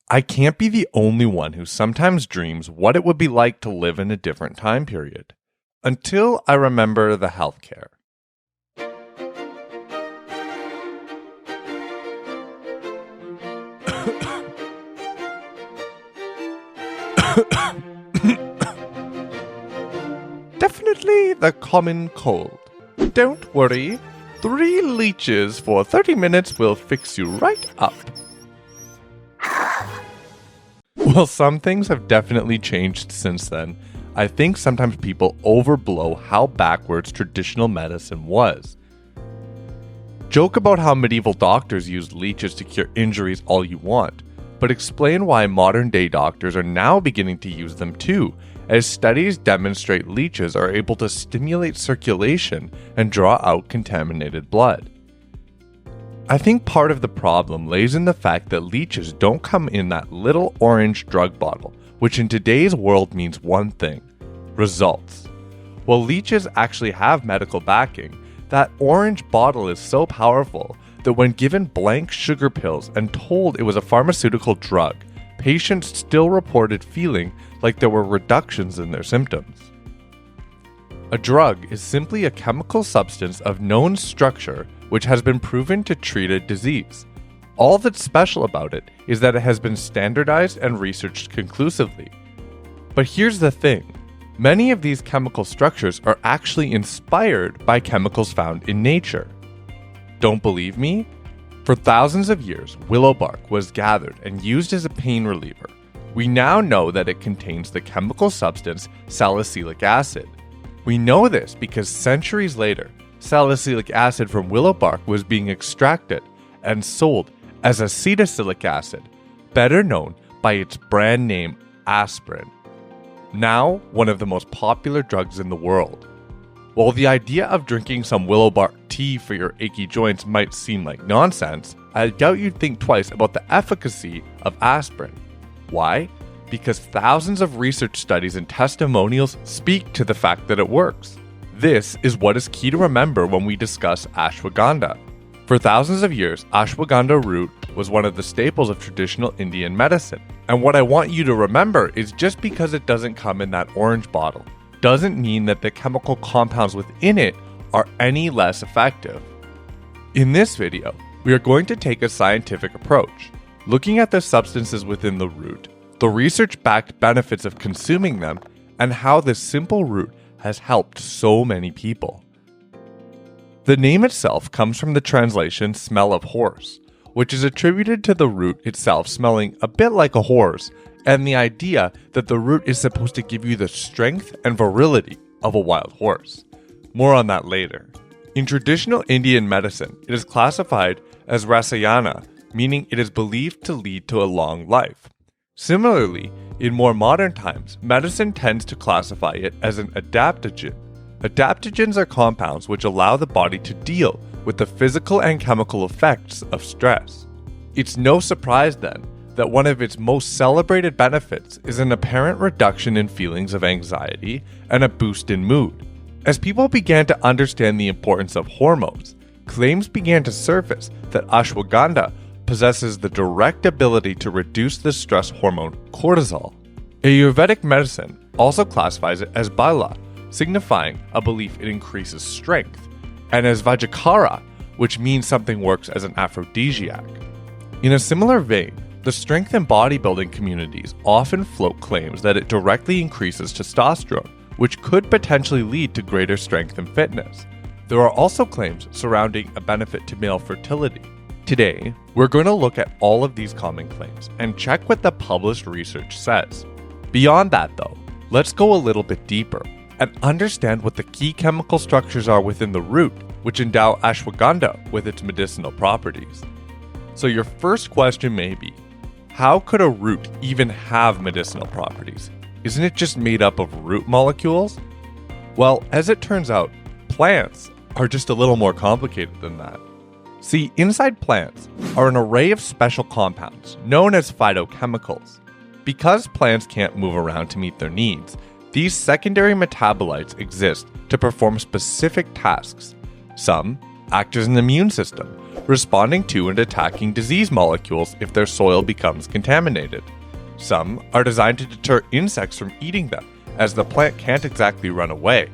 I can't be the only one who sometimes dreams what it would be like to live in a different time period. Until I remember the healthcare. Definitely the common cold. Don't worry, 3 leeches for 30 minutes will fix you right up. Well, some things have definitely changed since then. I think sometimes people overblow how backwards traditional medicine was. Joke about how medieval doctors used leeches to cure injuries all you want, but explain why modern day doctors are now beginning to use them too, as studies demonstrate leeches are able to stimulate circulation and draw out contaminated blood. I think part of the problem lays in the fact that leeches don't come in that little orange drug bottle, which in today's world means one thing: results. While leeches actually have medical backing, that orange bottle is so powerful that when given blank sugar pills and told it was a pharmaceutical drug, patients still reported feeling like there were reductions in their symptoms. A drug is simply a chemical substance of known structure which has been proven to treat a disease. All that's special about it is that it has been standardized and researched conclusively. But here's the thing. Many of these chemical structures are actually inspired by chemicals found in nature. Don't believe me? For thousands of years, willow bark was gathered and used as a pain reliever. We now know that it contains the chemical substance salicylic acid. We know this because centuries later, salicylic acid from willow bark was being extracted and sold as acetylsalic acid, better known by its brand name aspirin. Now, one of the most popular drugs in the world. While the idea of drinking some willow bark tea for your achy joints might seem like nonsense, I doubt you'd think twice about the efficacy of aspirin. Why? Because thousands of research studies and testimonials speak to the fact that it works. This is what is key to remember when we discuss ashwagandha. For thousands of years, ashwagandha root was one of the staples of traditional Indian medicine. And what I want you to remember is just because it doesn't come in that orange bottle doesn't mean that the chemical compounds within it are any less effective. In this video, we are going to take a scientific approach, looking at the substances within the root, the research-backed benefits of consuming them, and how this simple root has helped so many people. The name itself comes from the translation smell of horse, which is attributed to the root itself smelling a bit like a horse, and the idea that the root is supposed to give you the strength and virility of a wild horse. More on that later. In traditional Indian medicine, it is classified as rasayana, meaning it is believed to lead to a long life. Similarly, in more modern times, medicine tends to classify it as an adaptogen. Adaptogens are compounds which allow the body to deal with the physical and chemical effects of stress. It's no surprise then that one of its most celebrated benefits is an apparent reduction in feelings of anxiety and a boost in mood. As people began to understand the importance of hormones, claims began to surface that ashwagandha possesses the direct ability to reduce the stress hormone cortisol. Ayurvedic medicine also classifies it as bala, signifying a belief it increases strength, and as vajrakara, which means something works as an aphrodisiac. In a similar vein, the strength and bodybuilding communities often float claims that it directly increases testosterone, which could potentially lead to greater strength and fitness. There are also claims surrounding a benefit to male fertility. Today, we're going to look at all of these common claims and check what the published research says. Beyond that though, let's go a little bit deeper and understand what the key chemical structures are within the root, which endow ashwagandha with its medicinal properties. So your first question may be, how could a root even have medicinal properties? Isn't it just made up of root molecules? Well, as it turns out, plants are just a little more complicated than that. See, inside plants are an array of special compounds known as phytochemicals. Because plants can't move around to meet their needs, these secondary metabolites exist to perform specific tasks. Some act as an immune system, responding to and attacking disease molecules if their soil becomes contaminated. Some are designed to deter insects from eating them, as the plant can't exactly run away.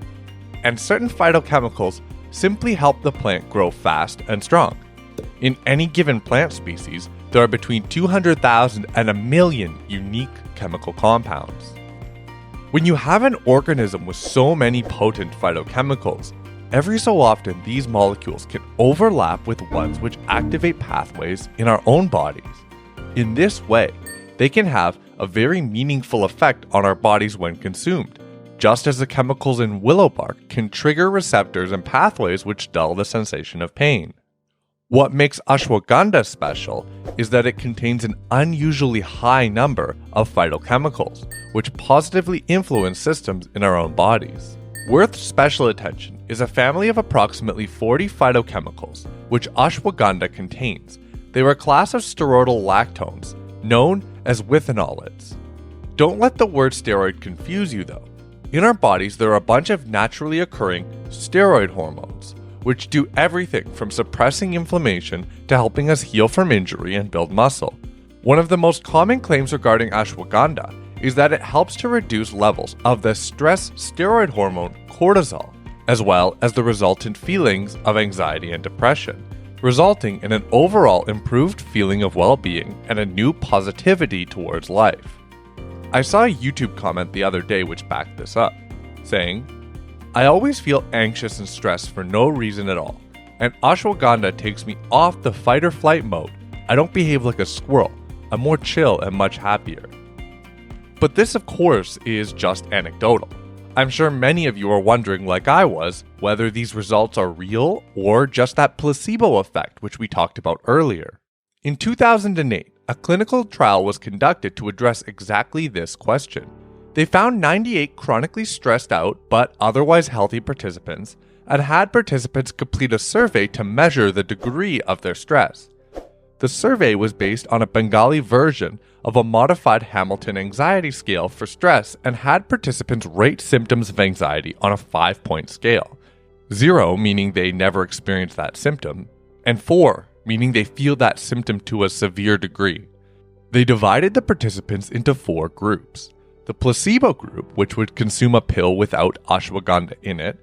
And certain phytochemicals simply help the plant grow fast and strong. In any given plant species, there are between 200,000 and a million unique chemical compounds. When you have an organism with so many potent phytochemicals, every so often these molecules can overlap with ones which activate pathways in our own bodies. In this way, they can have a very meaningful effect on our bodies when consumed, just as the chemicals in willow bark can trigger receptors and pathways which dull the sensation of pain. What makes ashwagandha special is that it contains an unusually high number of phytochemicals, which positively influence systems in our own bodies. Worth special attention is a family of approximately 40 phytochemicals, which ashwagandha contains. They were a class of steroidal lactones, known as withanolides. Don't let the word steroid confuse you though. In our bodies, there are a bunch of naturally occurring steroid hormones, which do everything from suppressing inflammation to helping us heal from injury and build muscle. One of the most common claims regarding ashwagandha is that it helps to reduce levels of the stress steroid hormone cortisol, as well as the resultant feelings of anxiety and depression, resulting in an overall improved feeling of well-being and a new positivity towards life. I saw a YouTube comment the other day which backed this up, saying, "I always feel anxious and stressed for no reason at all, and ashwagandha takes me off the fight or flight mode. I don't behave like a squirrel. I'm more chill and much happier." But this, of course, is just anecdotal. I'm sure many of you are wondering, like I was, whether these results are real or just that placebo effect which we talked about earlier. In 2008, a clinical trial was conducted to address exactly this question. They found 98 chronically stressed out but otherwise healthy participants and had participants complete a survey to measure the degree of their stress. The survey was based on a Bengali version of a modified Hamilton anxiety scale for stress and had participants rate symptoms of anxiety on a 5-point scale. 0 meaning they never experienced that symptom, and 4 meaning they feel that symptom to a severe degree. They divided the participants into 4 groups. The placebo group, which would consume a pill without ashwagandha in it,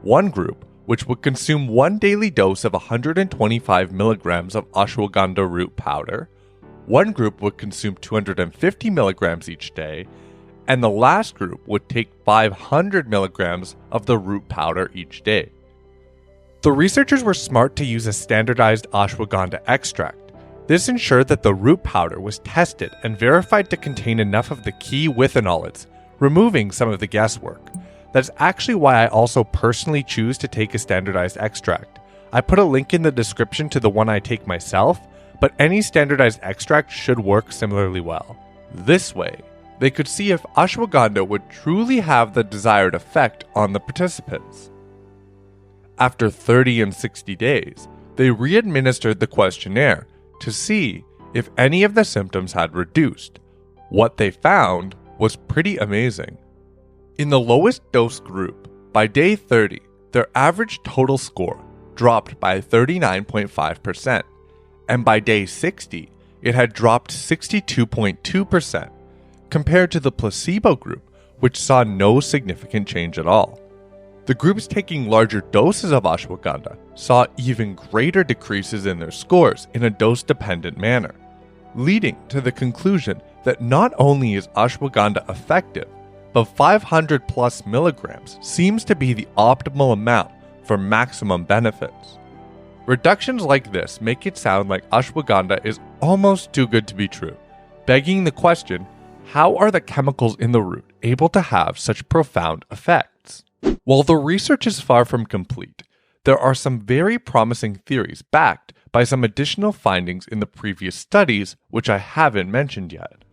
one group, which would consume one daily dose of 125 milligrams of ashwagandha root powder, one group would consume 250 milligrams each day, and the last group would take 500 milligrams of the root powder each day. The researchers were smart to use a standardized ashwagandha extract. This ensured that the root powder was tested and verified to contain enough of the key withanolides, removing some of the guesswork. That's actually why I also personally choose to take a standardized extract. I put a link in the description to the one I take myself, but any standardized extract should work similarly well. This way, they could see if ashwagandha would truly have the desired effect on the participants. After 30 and 60 days, they re-administered the questionnaire to see if any of the symptoms had reduced. What they found was pretty amazing. In the lowest dose group, by day 30, their average total score dropped by 39.5%, and by day 60, it had dropped 62.2%, compared to the placebo group, which saw no significant change at all. The groups taking larger doses of ashwagandha saw even greater decreases in their scores in a dose-dependent manner, leading to the conclusion that not only is ashwagandha effective, but 500 plus milligrams seems to be the optimal amount for maximum benefits. Reductions like this make it sound like ashwagandha is almost too good to be true, begging the question, how are the chemicals in the root able to have such profound effects? While the research is far from complete, there are some very promising theories backed by some additional findings in the previous studies which I haven't mentioned yet.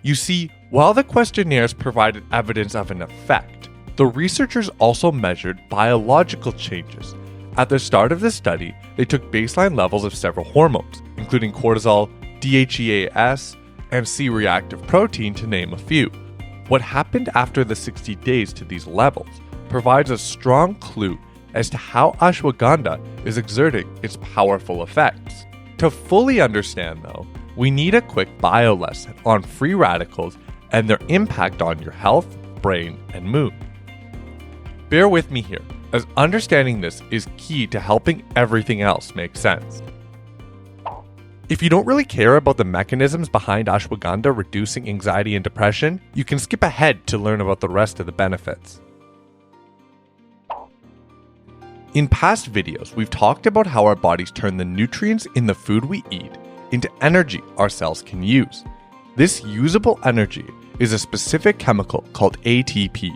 You see, while the questionnaires provided evidence of an effect, the researchers also measured biological changes. At the start of the study, they took baseline levels of several hormones, including cortisol, DHEAS, and C-reactive protein to name a few. What happened after the 60 days to these levels provides a strong clue as to how ashwagandha is exerting its powerful effects. To fully understand, though, we need a quick bio lesson on free radicals and their impact on your health, brain, and mood. Bear with me here, as understanding this is key to helping everything else make sense. If you don't really care about the mechanisms behind ashwagandha reducing anxiety and depression, you can skip ahead to learn about the rest of the benefits. In past videos, we've talked about how our bodies turn the nutrients in the food we eat into energy our cells can use. This usable energy is a specific chemical called ATP.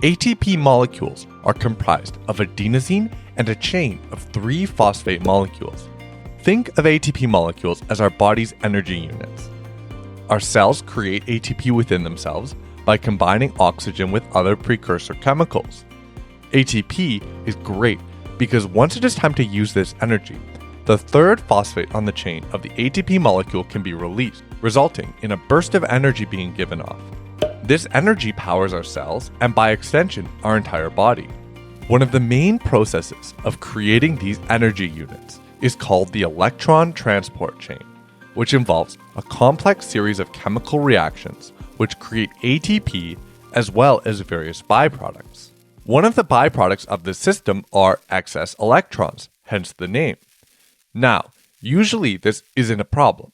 ATP molecules are comprised of adenosine and a chain of 3 phosphate molecules. Think of ATP molecules as our body's energy units. Our cells create ATP within themselves by combining oxygen with other precursor chemicals. ATP is great because once it is time to use this energy, the 3rd phosphate on the chain of the ATP molecule can be released, resulting in a burst of energy being given off. This energy powers our cells and by extension, our entire body. One of the main processes of creating these energy units is called the electron transport chain, which involves a complex series of chemical reactions which create ATP as well as various byproducts. One of the byproducts of this system are excess electrons, hence the name. Now, usually this isn't a problem.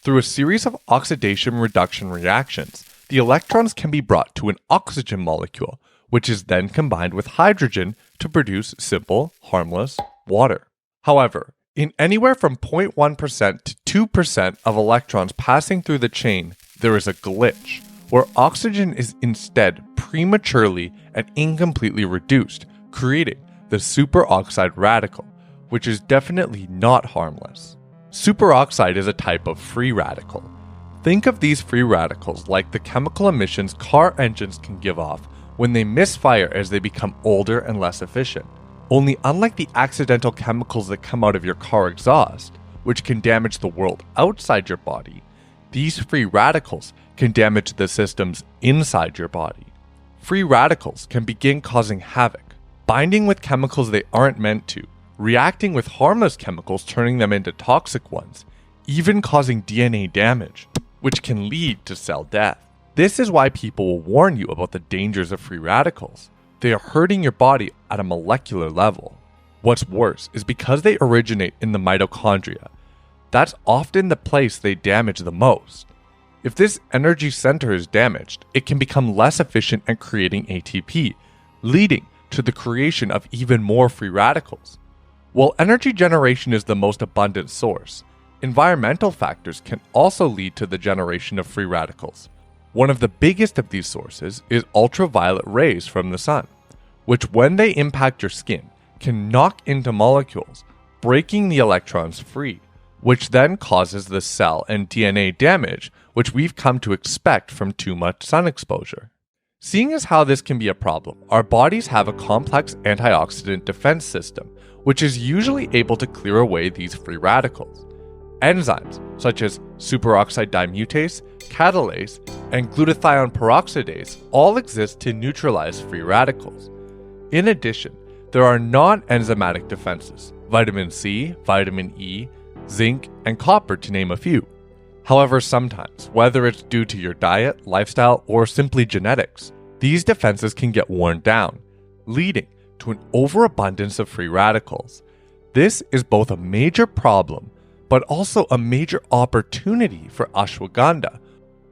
Through a series of oxidation reduction reactions, the electrons can be brought to an oxygen molecule, which is then combined with hydrogen to produce simple, harmless water. However, in anywhere from 0.1% to 2% of electrons passing through the chain, there is a glitch, where oxygen is instead prematurely and incompletely reduced, creating the superoxide radical, which is definitely not harmless. Superoxide is a type of free radical. Think of these free radicals like the chemical emissions car engines can give off when they misfire as they become older and less efficient. Only unlike the accidental chemicals that come out of your car exhaust, which can damage the world outside your body, these free radicals can damage the systems inside your body. Free radicals can begin causing havoc, binding with chemicals they aren't meant to, reacting with harmless chemicals turning them into toxic ones, even causing DNA damage, which can lead to cell death. This is why people will warn you about the dangers of free radicals. They are hurting your body at a molecular level. What's worse is because they originate in the mitochondria, that's often the place they damage the most. If this energy center is damaged, it can become less efficient at creating ATP, leading to the creation of even more free radicals. While energy generation is the most abundant source, environmental factors can also lead to the generation of free radicals. One of the biggest of these sources is ultraviolet rays from the sun, which when they impact your skin, can knock into molecules, breaking the electrons free, which then causes the cell and DNA damage, which we've come to expect from too much sun exposure. Seeing as how this can be a problem, our bodies have a complex antioxidant defense system, which is usually able to clear away these free radicals. Enzymes such as superoxide dismutase, catalase, and glutathione peroxidase all exist to neutralize free radicals. In addition, there are non-enzymatic defenses, vitamin C, vitamin E, zinc, and copper to name a few. However, sometimes, whether it's due to your diet, lifestyle, or simply genetics, these defenses can get worn down, leading to an overabundance of free radicals. This is both a major problem, but also a major opportunity for ashwagandha.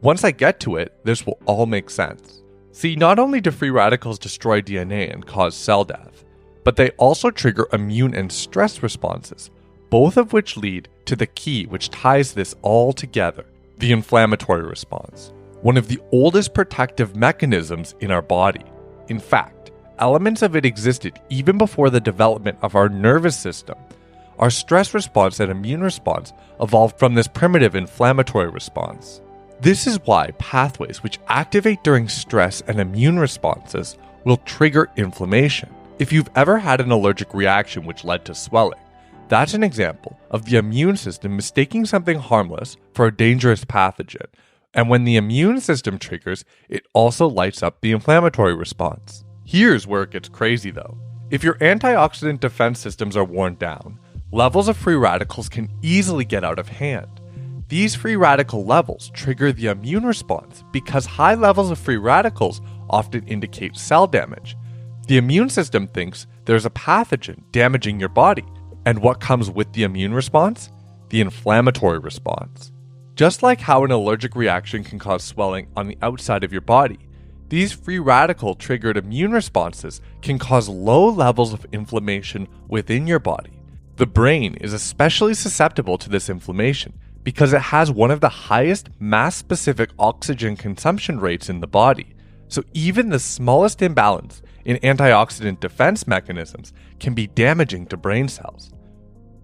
Once I get to it, this will all make sense. See, not only do free radicals destroy DNA and cause cell death, but they also trigger immune and stress responses, both of which lead to the key which ties this all together, the inflammatory response, one of the oldest protective mechanisms in our body. In fact, elements of it existed even before the development of our nervous system. Our stress response and immune response evolved from this primitive inflammatory response. This is why pathways which activate during stress and immune responses will trigger inflammation. If you've ever had an allergic reaction which led to swelling, that's an example of the immune system mistaking something harmless for a dangerous pathogen. And when the immune system triggers, it also lights up the inflammatory response. Here's where it gets crazy though. If your antioxidant defense systems are worn down, levels of free radicals can easily get out of hand. These free radical levels trigger the immune response because high levels of free radicals often indicate cell damage. The immune system thinks there's a pathogen damaging your body. And what comes with the immune response? The inflammatory response. Just like how an allergic reaction can cause swelling on the outside of your body, these free radical triggered immune responses can cause low levels of inflammation within your body. The brain is especially susceptible to this inflammation because it has one of the highest mass-specific oxygen consumption rates in the body. So even the smallest imbalance in antioxidant defense mechanisms can be damaging to brain cells.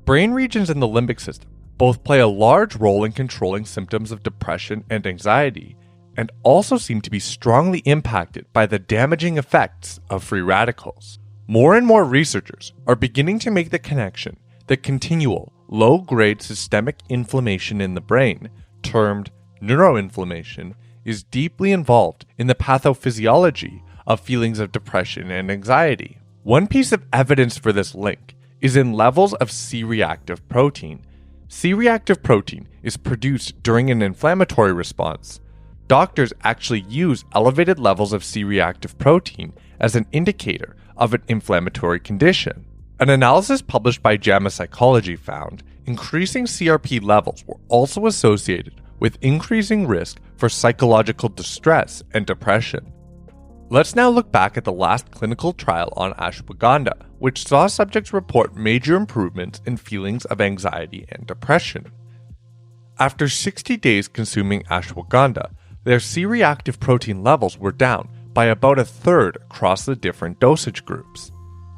Brain regions in the limbic system both play a large role in controlling symptoms of depression and anxiety, and also seem to be strongly impacted by the damaging effects of free radicals. More and more researchers are beginning to make the connection that continual, low-grade systemic inflammation in the brain, termed neuroinflammation, is deeply involved in the pathophysiology of feelings of depression and anxiety. One piece of evidence for this link is in levels of C-reactive protein. C-reactive protein is produced during an inflammatory response. Doctors actually use elevated levels of C-reactive protein as an indicator of an inflammatory condition. An analysis published by JAMA Psychology found increasing CRP levels were also associated with increasing risk for psychological distress and depression. Let's now look back at the last clinical trial on ashwagandha, which saw subjects report major improvements in feelings of anxiety and depression. After 60 days consuming ashwagandha, their C-reactive protein levels were down by about a third across the different dosage groups,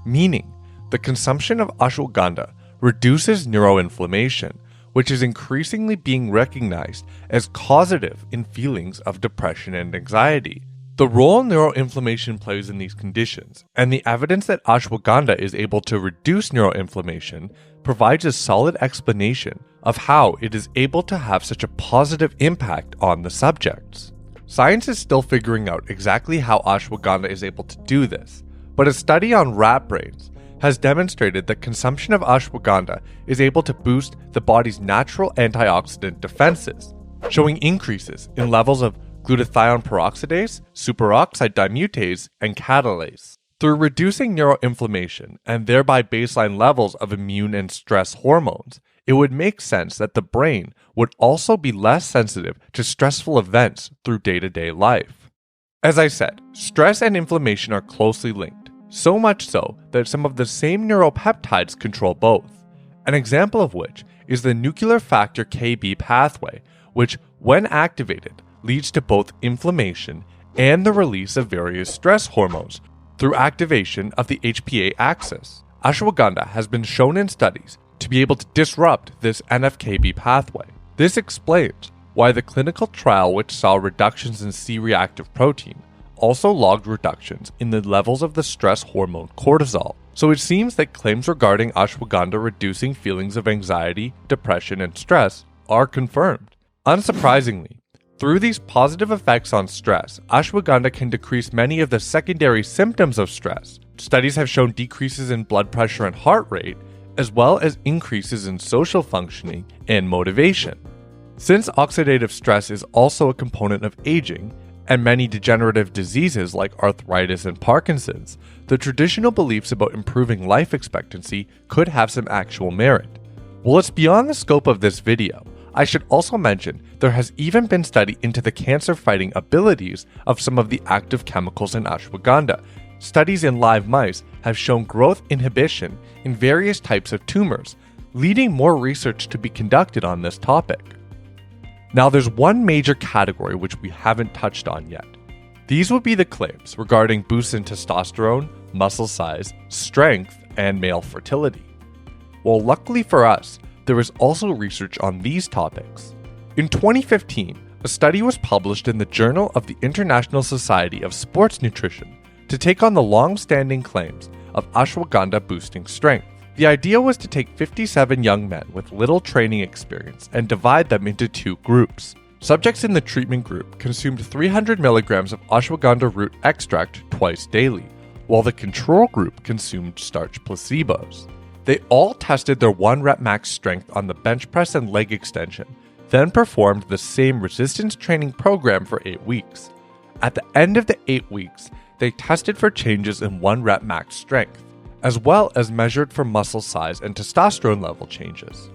meaning the consumption of ashwagandha reduces neuroinflammation, which is increasingly being recognized as causative in feelings of depression and anxiety. The role neuroinflammation plays in these conditions, and the evidence that ashwagandha is able to reduce neuroinflammation, provides a solid explanation of how it is able to have such a positive impact on the subjects. Science is still figuring out exactly how ashwagandha is able to do this, but a study on rat brains has demonstrated that consumption of ashwagandha is able to boost the body's natural antioxidant defenses, showing increases in levels of glutathione peroxidase, superoxide dismutase, and catalase. Through reducing neuroinflammation and thereby baseline levels of immune and stress hormones, it would make sense that the brain would also be less sensitive to stressful events through day-to-day life. As I said, stress and inflammation are closely linked, so much so that some of the same neuropeptides control both, an example of which is the nuclear factor Kb pathway, which, when activated, leads to both inflammation and the release of various stress hormones through activation of the HPA axis. Ashwagandha has been shown in studies to be able to disrupt this NF-kB pathway. This explains why the clinical trial, which saw reductions in C-reactive protein, also logged reductions in the levels of the stress hormone cortisol. So it seems that claims regarding ashwagandha reducing feelings of anxiety, depression, and stress are confirmed. Unsurprisingly, through these positive effects on stress, ashwagandha can decrease many of the secondary symptoms of stress. Studies have shown decreases in blood pressure and heart rate, as well as increases in social functioning and motivation. Since oxidative stress is also a component of aging, and many degenerative diseases like arthritis and Parkinson's, the traditional beliefs about improving life expectancy could have some actual merit. While it's beyond the scope of this video, I should also mention there has even been study into the cancer-fighting abilities of some of the active chemicals in ashwagandha. Studies in live mice have shown growth inhibition in various types of tumors, leading more research to be conducted on this topic. Now there's one major category which we haven't touched on yet. These would be the claims regarding boosts in testosterone, muscle size, strength, and male fertility. Well, luckily for us, there is also research on these topics. In 2015, a study was published in the Journal of the International Society of Sports Nutrition to take on the long-standing claims of ashwagandha boosting strength. The idea was to take 57 young men with little training experience and divide them into two groups. Subjects in the treatment group consumed 300 milligrams of ashwagandha root extract twice daily, while the control group consumed starch placebos. They all tested their 1 rep max strength on the bench press and leg extension, then performed the same resistance training program for 8 weeks. At the end of the 8 weeks, they tested for changes in 1 rep max strength, as well as measured for muscle size and testosterone level changes.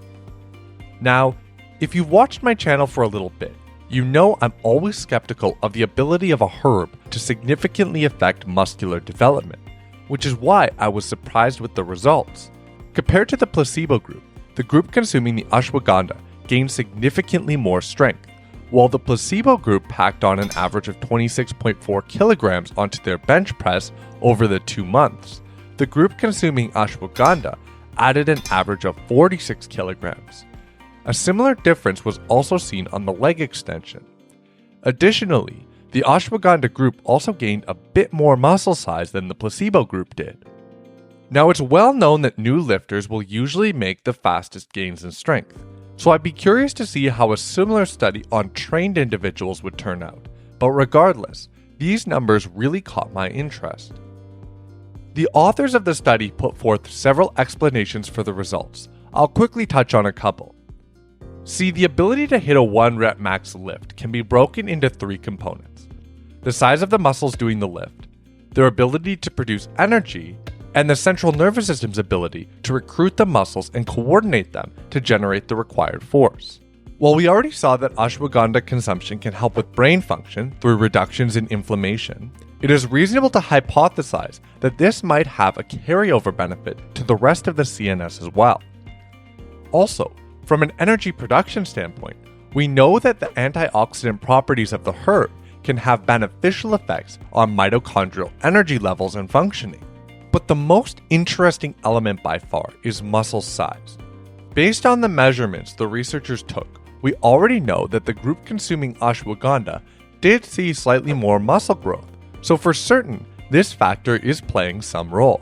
Now, if you've watched my channel for a little bit, you know I'm always skeptical of the ability of a herb to significantly affect muscular development, which is why I was surprised with the results. Compared to the placebo group, the group consuming the ashwagandha gained significantly more strength, while the placebo group packed on an average of 26.4 kilograms onto their bench press over the 2 months. The group consuming ashwagandha added an average of 46 kilograms. A similar difference was also seen on the leg extension. Additionally, the ashwagandha group also gained a bit more muscle size than the placebo group did. Now, it's well known that new lifters will usually make the fastest gains in strength, so I'd be curious to see how a similar study on trained individuals would turn out. But regardless, these numbers really caught my interest. The authors of the study put forth several explanations for the results. I'll quickly touch on a couple. See, the ability to hit a 1 rep max lift can be broken into 3 components: the size of the muscles doing the lift, their ability to produce energy, and the central nervous system's ability to recruit the muscles and coordinate them to generate the required force. While we already saw that ashwagandha consumption can help with brain function through reductions in inflammation, it is reasonable to hypothesize that this might have a carryover benefit to the rest of the CNS as well. Also, from an energy production standpoint, we know that the antioxidant properties of the herb can have beneficial effects on mitochondrial energy levels and functioning. But the most interesting element by far is muscle size. Based on the measurements the researchers took, we already know that the group consuming ashwagandha did see slightly more muscle growth, so for certain, this factor is playing some role.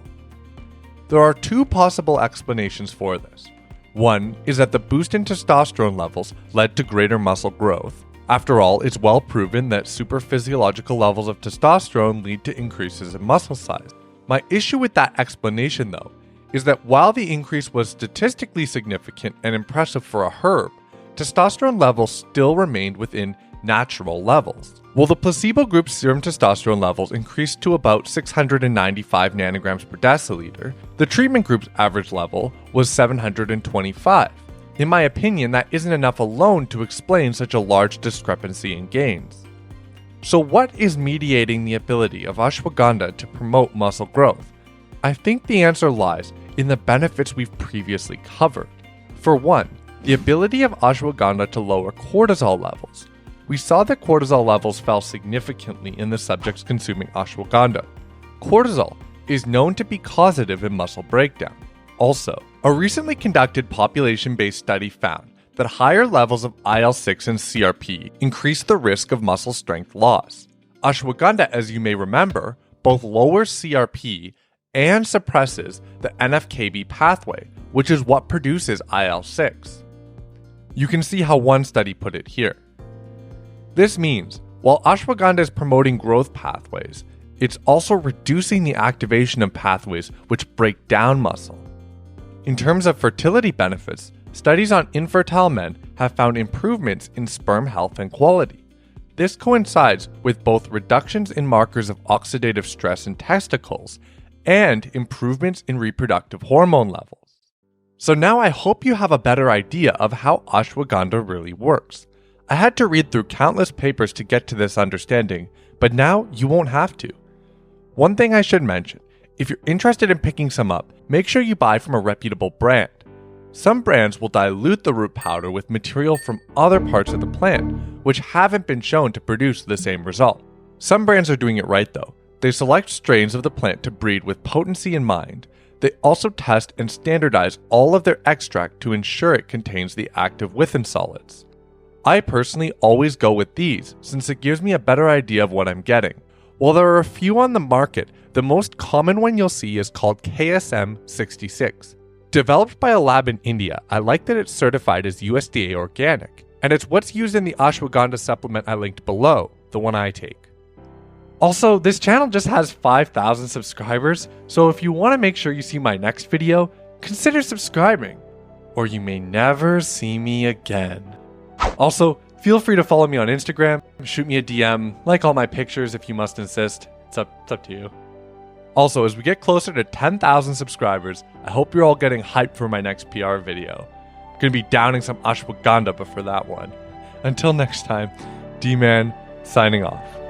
There are 2 possible explanations for this. One is that the boost in testosterone levels led to greater muscle growth. After all, it's well proven that superphysiological levels of testosterone lead to increases in muscle size. My issue with that explanation, though, is that while the increase was statistically significant and impressive for a herb, testosterone levels still remained within natural levels. While the placebo group's serum testosterone levels increased to about 695 nanograms per deciliter, the treatment group's average level was 725. In my opinion, that isn't enough alone to explain such a large discrepancy in gains. So what is mediating the ability of ashwagandha to promote muscle growth? I think the answer lies in the benefits we've previously covered. For one, the ability of ashwagandha to lower cortisol levels. We saw that cortisol levels fell significantly in the subjects consuming ashwagandha. Cortisol is known to be causative in muscle breakdown. Also, a recently conducted population-based study found that higher levels of IL-6 and CRP increase the risk of muscle strength loss. Ashwagandha, as you may remember, both lowers CRP and suppresses the NF-κB pathway, which is what produces IL-6. You can see how one study put it here. This means, while ashwagandha is promoting growth pathways, it's also reducing the activation of pathways which break down muscle. In terms of fertility benefits, studies on infertile men have found improvements in sperm health and quality. This coincides with both reductions in markers of oxidative stress in testicles and improvements in reproductive hormone levels. So now I hope you have a better idea of how ashwagandha really works. I had to read through countless papers to get to this understanding, but now you won't have to. One thing I should mention, if you're interested in picking some up, make sure you buy from a reputable brand. Some brands will dilute the root powder with material from other parts of the plant, which haven't been shown to produce the same result. Some brands are doing it right though. They select strains of the plant to breed with potency in mind. They also test and standardize all of their extract to ensure it contains the active within solids. I personally always go with these since it gives me a better idea of what I'm getting. While there are a few on the market, the most common one you'll see is called KSM 66. Developed by a lab in India, I like that it's certified as USDA organic, and it's what's used in the ashwagandha supplement I linked below, the one I take. Also, this channel just has 5,000 subscribers, so if you want to make sure you see my next video, consider subscribing, or you may never see me again. Also, feel free to follow me on Instagram, shoot me a DM, like all my pictures if you must insist. It's up to you. Also, as we get closer to 10,000 subscribers, I hope you're all getting hyped for my next PR video. I'm gonna be downing some ashwagandha before that one. Until next time, D-Man signing off.